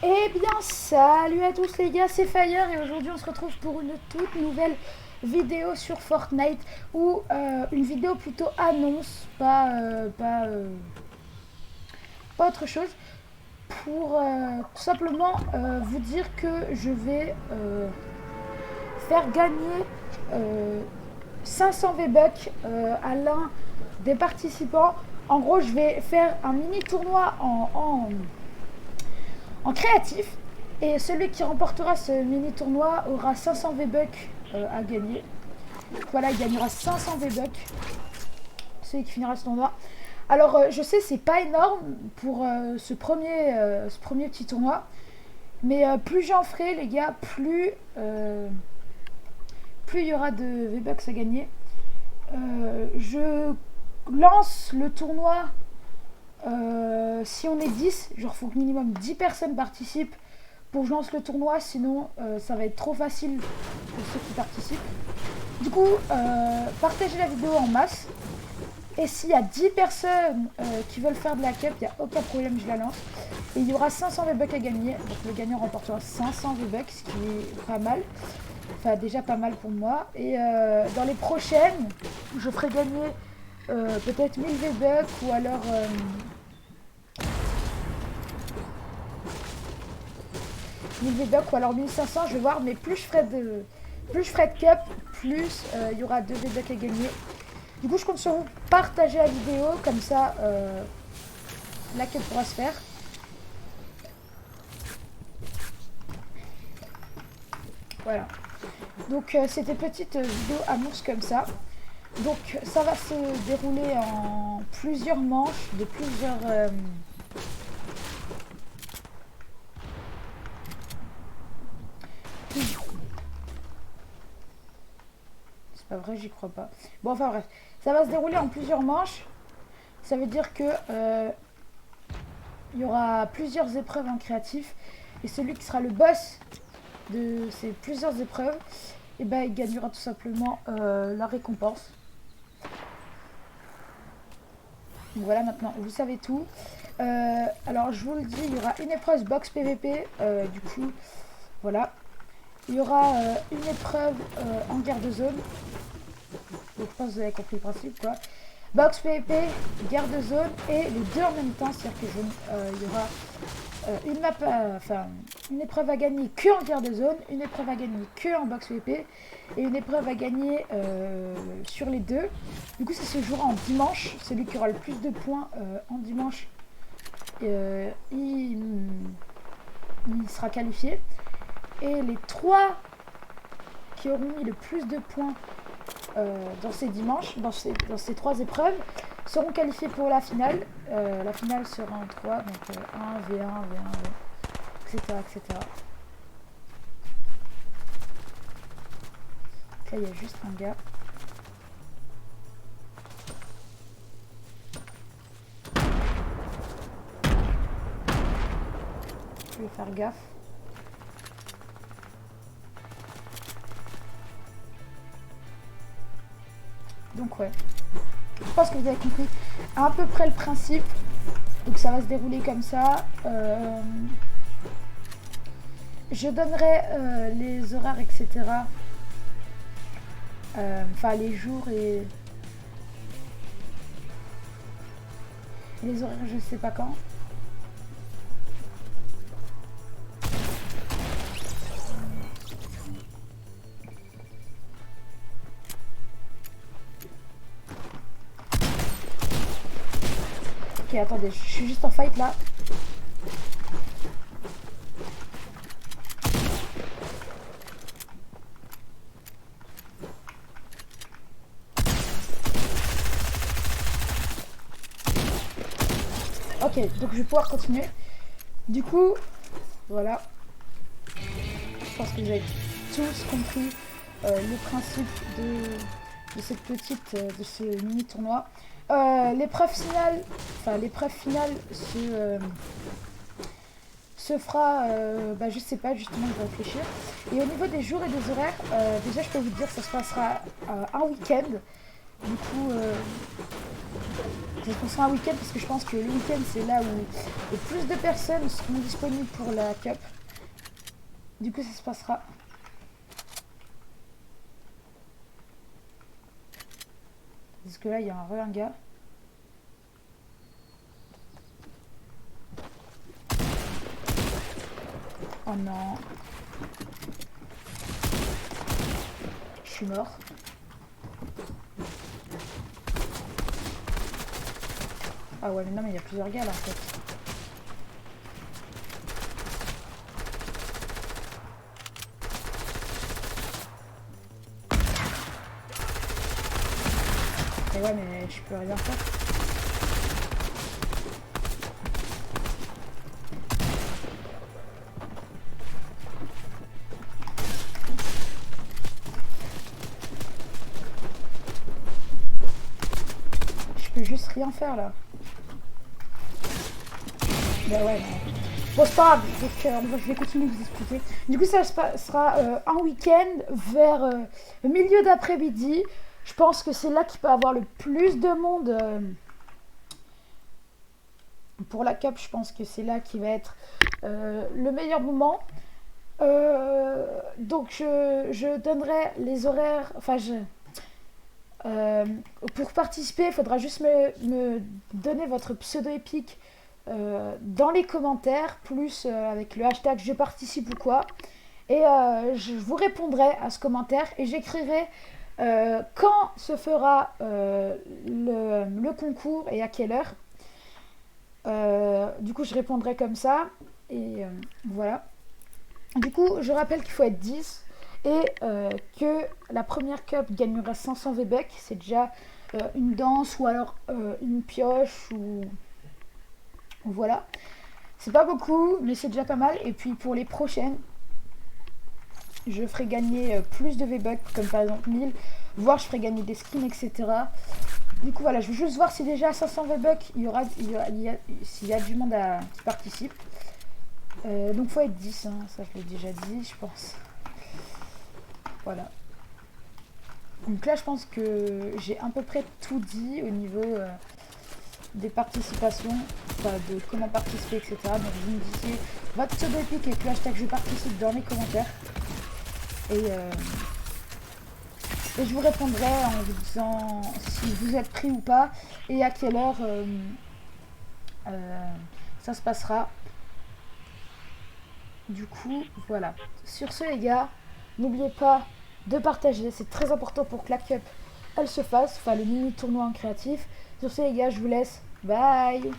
Eh bien, salut à tous les gars, c'est Fire et aujourd'hui on se retrouve pour une toute nouvelle vidéo sur Fortnite ou une vidéo plutôt annonce, pas autre chose, pour tout simplement vous dire que je vais faire gagner euh, 500 V-Bucks à l'un des participants. En gros, je vais faire un mini tournoi en créatif. Et celui qui remportera ce mini tournoi aura 500 V-Bucks à gagner. Voilà, il gagnera 500 V-Bucks. Celui qui finira ce tournoi. Alors, je sais, c'est pas énorme pour ce premier petit tournoi. Mais plus j'en ferai, les gars, plus il y aura de V-Bucks à gagner. Je lance le tournoi si on est 10. Genre, faut que minimum 10 personnes participent pour que je lance le tournoi, sinon ça va être trop facile pour ceux qui participent. Du coup, partagez la vidéo en masse. Et s'il y a 10 personnes qui veulent faire de la cup, il n'y a aucun problème, je la lance. Et il y aura 500 V-Bucks à gagner. Donc le gagnant remportera 500 V-Bucks, ce qui est pas mal. Enfin, déjà pas mal pour moi. Et dans les prochaines, je ferai gagner peut-être 1000 V-Bucks ou alors... 1000 V-Bucks ou alors 1500, je vais voir, mais plus je ferai de cup, plus il y aura 2 V-Bucks à gagner. Du coup, je compte sur vous partager la vidéo, comme ça la cup pourra se faire. Voilà. Donc c'était petite vidéo annonce comme ça. Donc ça va se dérouler en plusieurs manches, de plusieurs... C'est pas vrai, j'y crois pas. Bon, enfin bref. Ça va se dérouler en plusieurs manches. Ça veut dire que il y aura plusieurs épreuves en créatif. Et celui qui sera le boss de ces plusieurs épreuves, et ben, il gagnera tout simplement la récompense. Donc voilà, maintenant vous savez tout. Alors je vous le dis, il y aura une épreuve box PVP. Du coup, voilà. Il y aura une épreuve en guerre de zone. Donc je pense que vous avez compris le principe, quoi. Box PVP, guerre de zone et les deux en même temps. C'est-à-dire que il y aura une épreuve à gagner que en guerre de zone, une épreuve à gagner que en box PVP et une épreuve à gagner sur les deux. Du coup, ça se jouera en dimanche. Celui qui aura le plus de points en dimanche, il sera qualifié. Et les 3 qui auront mis le plus de points dans ces dimanches, dans ces 3 épreuves, seront qualifiés pour la finale. La finale sera en 3, donc 1, V1, V1, etc. etc. Donc là, il y a juste un gars. Je vais faire gaffe. Donc ouais, je pense que vous avez compris à peu près le principe. Donc ça va se dérouler comme ça. Je donnerai les horaires, etc. Enfin les jours et les horaires, je sais pas quand. Ok, attendez, je suis juste en fight là. Ok, donc je vais pouvoir continuer. Du coup, voilà. Je pense que vous avez tous compris le principe de cette petite, de ce mini tournoi. L'épreuve finale se fera, je sais pas, justement, je vais réfléchir. Et au niveau des jours et des horaires, déjà je peux vous dire que ça se passera un week-end. Du coup, qu'on sera un week-end parce que je pense que le week-end c'est là où le plus de personnes seront disponibles pour la cup. Du coup ça se passera. Parce que là il y a un gars. Oh non. Je suis mort. Ah ouais mais non mais il y a plusieurs gars là en fait. Et ouais mais je peux rien faire. Je peux juste rien faire là. Bah ouais, non. Bon, c'est pas grave, donc je vais continuer de vous expliquer. Du coup, ça sera un week-end vers le milieu d'après-midi. Je pense que c'est là qu'il peut y avoir le plus de monde pour la cup. Je pense que c'est là qui va être le meilleur moment. Donc, je donnerai les horaires. Enfin, pour participer, il faudra juste me donner votre pseudo épique dans les commentaires, plus avec le hashtag je participe ou quoi. Et je vous répondrai à ce commentaire et j'écrirai quand se fera le concours et à quelle heure. Du coup, je répondrai comme ça. Et voilà. Du coup, je rappelle qu'il faut être 10 et que la première cup gagnera 500 V-Bucks. C'est déjà une danse ou alors une pioche ou voilà. C'est pas beaucoup, mais c'est déjà pas mal. Et puis pour les prochaines, je ferai gagner plus de V-Bucks, comme par exemple 1000, voire je ferai gagner des skins, etc. Du coup voilà, je veux juste voir si déjà à 500 V-Bucks, s'il y a du monde qui participe. Donc faut être 10, hein, ça je l'ai déjà dit, je pense. Voilà. Donc là je pense que j'ai à peu près tout dit au niveau des participations, enfin de comment participer, etc. Donc vous me disiez votre pseudo épique et puis hashtag je participe dans les commentaires. Et je vous répondrai en vous disant si vous êtes pris ou pas et à quelle heure ça se passera. Du coup, voilà. Sur ce les gars, n'oubliez pas de partager, c'est très important pour que la cup elle se fasse, enfin le mini tournoi en créatif. Sur ce les gars, je vous laisse. Bye.